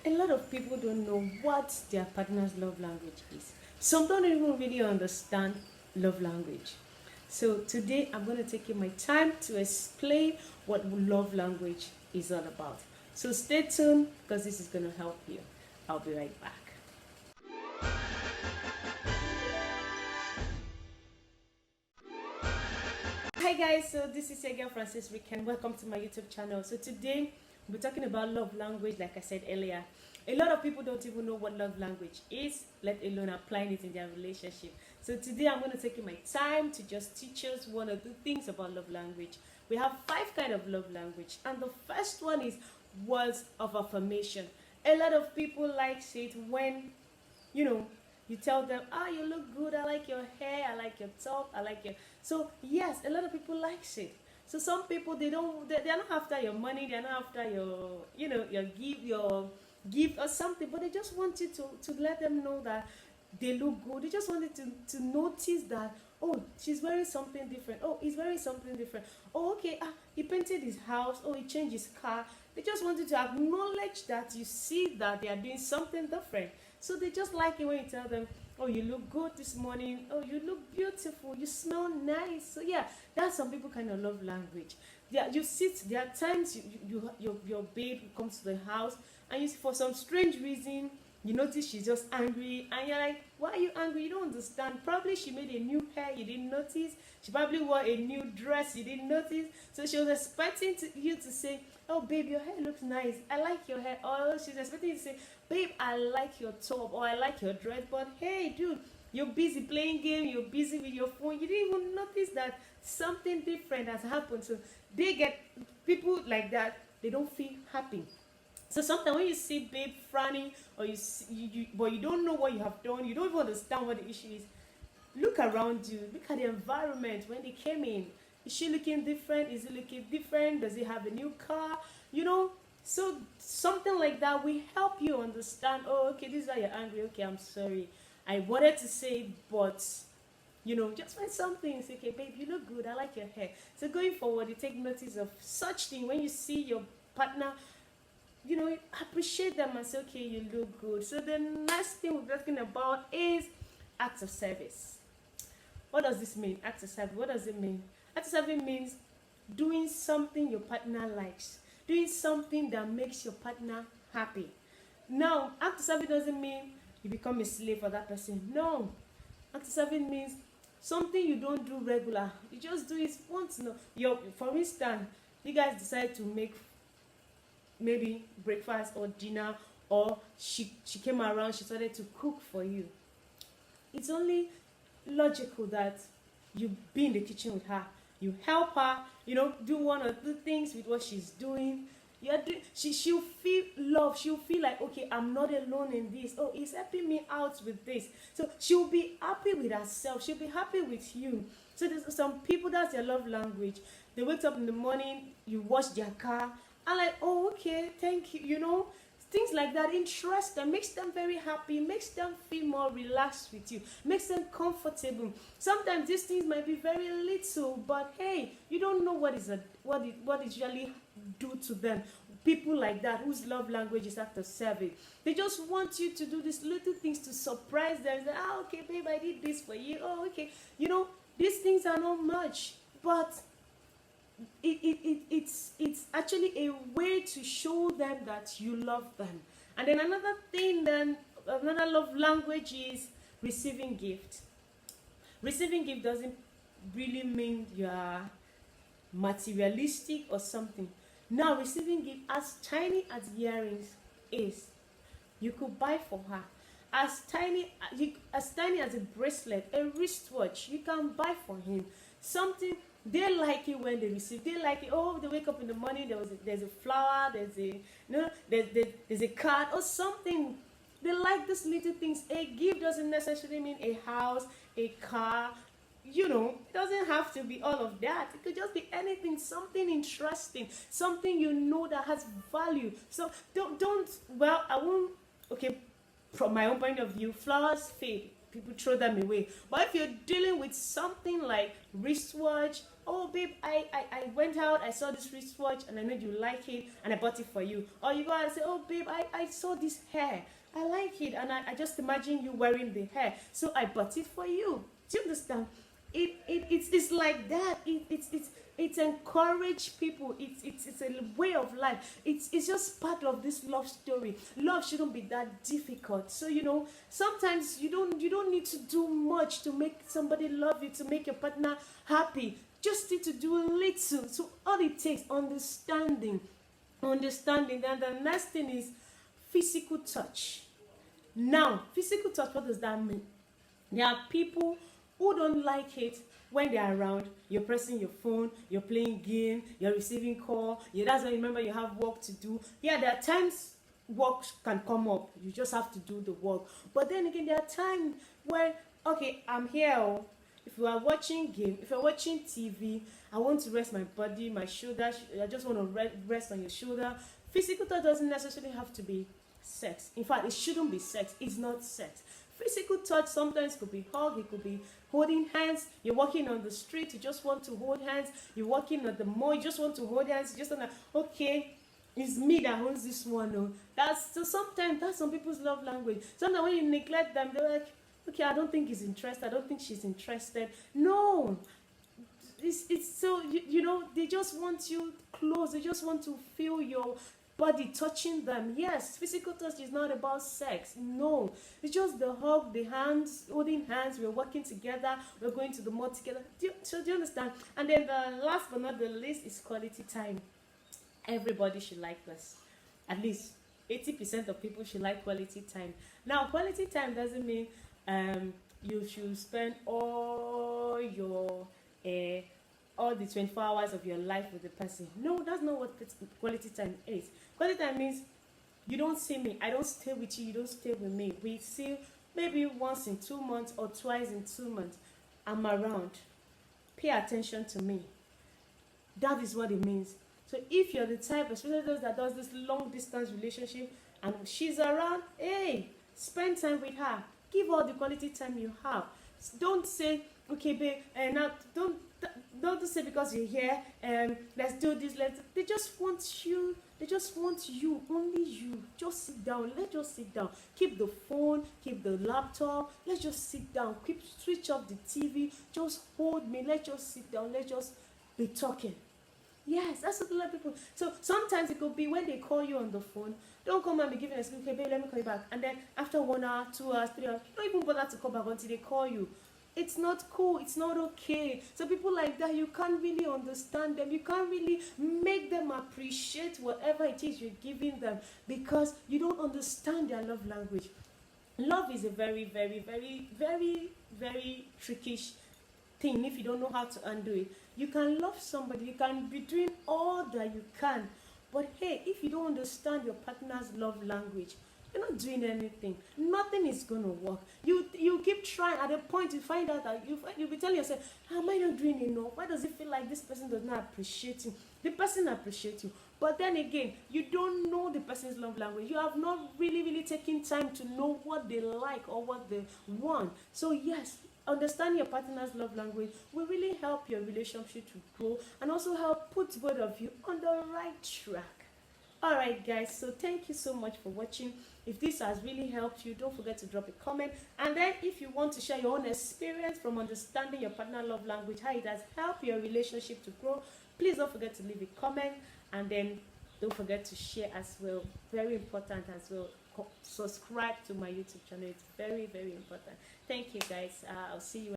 A lot of people don't know what their partner's love language is. Some don't even really understand love language. So today I'm going to take my time to explain what love language is all about. So stay tuned because this is going to help you. I'll be right back. Hi guys, so this is your girl Francis Rick and welcome to my YouTube channel. So today we're talking about love language. Like I said earlier, a lot of people don't even know what love language is, let alone applying it in their relationship. So today I'm going to take my time to just teach us one or two things about love language. We have five kind of love language, and the first one is words of affirmation. A lot of people like it when you know you tell them, ah, you look good, I like your hair, I like your top, I like your. So yes, a lot of people likes it. So some people, they're not after your money, they're not after your, your gift or something, but they just want you to let them know that they look good. They just wanted to notice that, oh, she's wearing something different, oh, he's wearing something different, oh, okay, he painted his house, oh, he changed his car. They just wanted to acknowledge that you see that they are doing something different. So they just like it when you tell them, oh, you look good this morning, oh, you look beautiful, you smell nice. So yeah, that's some people kind of love language. Yeah, you sit, there are times your babe comes to the house, and you, for some strange reason, you notice she's just angry, and you're like, why are you angry? You don't understand. Probably she made a new hair, you didn't notice. She probably wore a new dress, you didn't notice. So she was expecting you to say, oh babe, your hair looks nice, I like your hair. Or she's expecting you to say, babe, I like your top, or I like your dress. But hey dude, you're busy playing game, you're busy with your phone, you didn't even notice that something different has happened. So they get, people like that, they don't feel happy. So sometimes when you see babe frowning, or but you don't know what you have done, you don't even understand what the issue is. Look around you, look at the environment when they came in. Is she looking different? Is he looking different? Does he have a new car? You know, so something like that will help you understand. Oh, okay, this is why you're angry. Okay, I'm sorry. I wanted to say, but just find something. Say, okay, babe, you look good. I like your hair. So going forward, you take notice of such thing when you see your partner, appreciate them and say, okay, you look good. So the next thing we're talking about is acts of service. What does this mean? Acts of service. What does it mean? Acts of service means doing something your partner likes, doing something that makes your partner happy. Now, act of service doesn't mean you become a slave for that person. No, act of service means something you don't do regular. You just do it once. No, for instance, you guys decide to make maybe breakfast or dinner, or she came around, she started to cook for you. It's only logical that you be in the kitchen with her, you help her, do one or two things with what she's doing. You're doing, she'll feel love, she'll feel like, okay, I'm not alone in this, oh, he's helping me out with this. So she'll be happy with herself, she'll be happy with you. So there's some people, that's their love language. They wake up in the morning, you wash their car, and like, oh, okay, thank you, things like that interest them, makes them very happy, makes them feel more relaxed with you, makes them comfortable. Sometimes these things might be very little, but hey, you don't know what is really do to them. People like that whose love language is act of service, they just want you to do these little things to surprise them. Say, okay babe, I did this for you, oh okay, these things are not much, but it's actually a way to show them that you love them. And then another love language is receiving gift. Receiving gift doesn't really mean you are materialistic or something. Now, receiving gift, as tiny as earrings is, you could buy for her. As tiny as a bracelet, a wristwatch, you can buy for him something. They like it when they receive. They like it. Oh, they wake up in the morning. There's a flower. There's a card or something. They like these little things. A gift doesn't necessarily mean a house, a car. It doesn't have to be all of that. It could just be anything, something interesting, something that has value. So don't. Well, I won't. Okay, from my own point of view, flowers fade. People throw them away. But if you're dealing with something like wristwatch, oh babe, I went out, I saw this wristwatch and I know you like it and I bought it for you. Or you go out and say, oh babe, I saw this hair, I like it, and I just imagine you wearing the hair, so I bought it for you. Do you understand? It's like that. It's encourage people. It's a way of life. It's just part of this love story. Love shouldn't be that difficult. So sometimes you don't need to do much to make somebody love you, to make your partner happy. Just need to do a little. So all it takes, understanding. Then the next thing is physical touch. Now, physical touch, what does that mean? There are people who don't like it when they're around. You're pressing your phone, you're playing game, you're receiving call. That's when you remember you have work to do. Yeah, there are times work can come up. You just have to do the work. But then again, there are times where, okay, I'm here. Oh. If you are watching game, if you're watching TV, I want to rest my body, my shoulder. I just want to rest on your shoulder. Physical touch doesn't necessarily have to be sex. In fact, it shouldn't be sex. It's not sex. Physical touch sometimes could be hug, it could be holding hands. You're walking on the street, you just want to hold hands. You're walking at the mall, you just want to hold hands. You just want to, okay, it's me that owns this one. Oh. Sometimes that's some people's love language. Sometimes when you neglect them, they're like, okay, I don't think he's interested. I don't think she's interested. No, it's so they just want you close. They just want to feel your body touching them. Yes, physical touch is not about sex. No, it's just the hug, the hands, holding hands. We're working together, we're going to the mall together. Do you understand? And then the last but not the least is quality time. Everybody should like this. At least 80% of people should like quality time. Now, quality time doesn't mean you should spend all the 24 hours of your life with the person. No, that's not what quality time is. Quality time means you don't see me, I don't stay with you, you don't stay with me. We see maybe once in 2 months or twice in 2 months. I'm around. Pay attention to me. That is what it means. So if you're the type, especially those that does this long distance relationship and she's around, hey, spend time with her. Give all the quality time you have. Don't say, okay, babe, and now don't say because you're here, let's do this. They just want you. They just want you, only you. Just sit down. Let's just sit down. Keep the phone, keep the laptop. Let's just sit down. Switch off the TV. Just hold me. Let's just sit down. Let's just be talking. Yes, that's what a lot of people. So sometimes it could be when they call you on the phone, don't come and be giving an excuse, okay, babe, let me call you back. And then after 1 hour, 2 hours, 3 hours, you don't even bother to call back until they call you. It's not cool. It's not okay. So people like that, you can't really understand them. You can't really make them appreciate whatever it is you're giving them because you don't understand their love language. Love is a very, very, very, very, very tricky thing if you don't know how to undo it. You can love somebody, you can be doing all that you can, but hey, if you don't understand your partner's love language, you're not doing anything. Nothing is going to work. You keep trying. At a point you find out that you'll be telling yourself, am I not doing enough? Why does it feel like this person does not appreciate you? The person appreciates you, but then again, you don't know the person's love language. You have not really taken time to know what they like or what they want. So yes, understand your partner's love language will really help your relationship to grow and also help put both of you on the right track. Alright guys, so thank you so much for watching. If this has really helped you, don't forget to drop a comment. And then if you want to share your own experience from understanding your partner love language, how it has helped your relationship to grow, please don't forget to leave a comment. And then don't forget to share as well. Very important as well. Subscribe to my YouTube channel. It's very, very important. Thank you guys. I'll see you